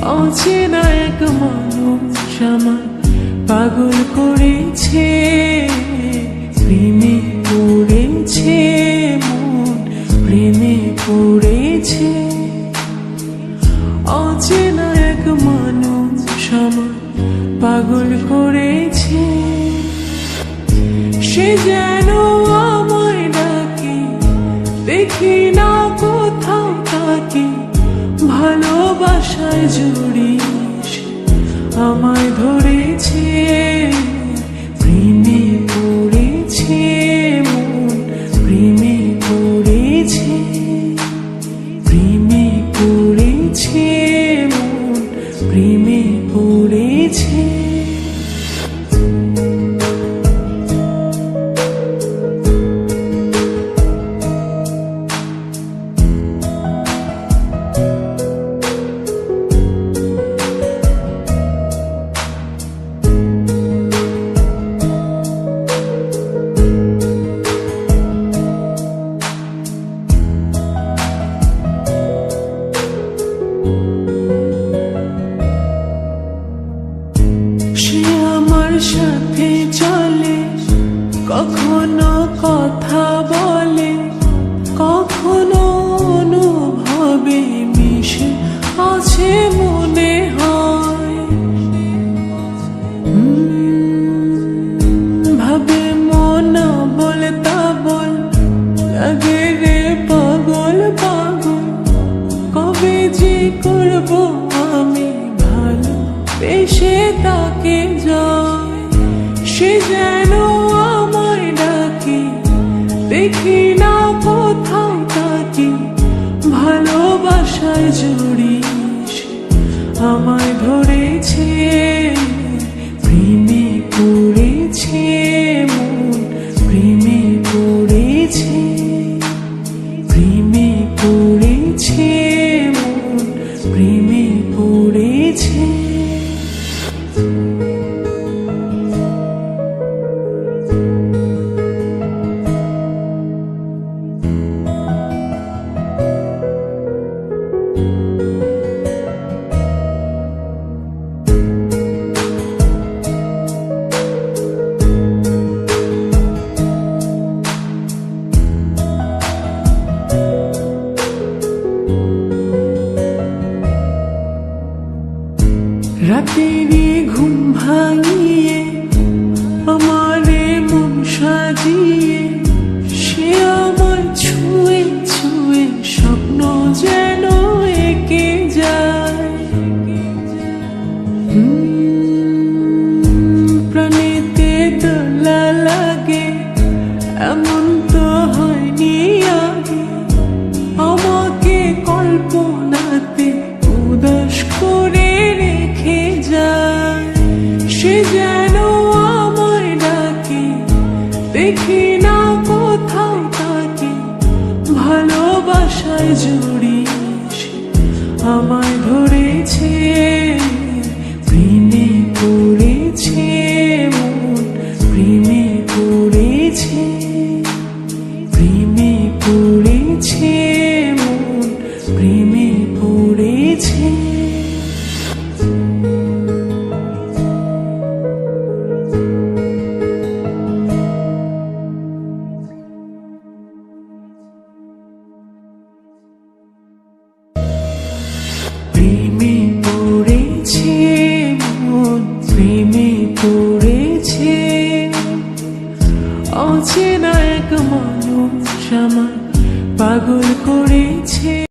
অচেনা এক মানুষ আমায় পাগল করেছে, প্রেমে পড়েছে মন, প্রেমে পড়েছে। অচেনা এক মানুষ আমায় পাগল করেছে, সে যেন আমায় ডাকে, দেখি না কোথাও তাকে। ভালোবাসায় জড়িয়ে আমায় ধরেছে, প্রেমে পড়েছে মন, প্রেমে পড়েছে, প্রেমে পড়েছে মন, প্রেমে পড়েছে। সাথে চলে, কখনো কথা বলে, কখনো অনুভবে মিশে আছে মনে হয়। ভাবে মন বল তা বল, লাগে রে পাগল পাগল। কবে যে করবো আমি ভালো বেশে তাকে যায়, সে যেন আমায় ডাকে, দেখি না কোথাও তাকে। ভালোবাসায় জড়িয়ে আমায় ধরেছে, প্রেমে পড়েছে মন, প্রেমে পড়েছে, প্রেমে পড়েছে মন, প্রেমে পড়েছে। রাতেরই ঘুম ভাঙিয়ে আমারে মন সাজিয়ে, সে আমার ছুঁয়ে ছুঁয়ে স্বপ্ন যেন এঁকে যায়। প্রাণীতে দোলা লাগে, এমন তো হয়নি আগে। আমাকে কল্পনাতে উদাস করে রেখে যায়, সে যেন আমায় ডাকে, দেখি না কোথাও তাকে। ভালোবাসায় জড়িয়ে আমায় ধরেছে।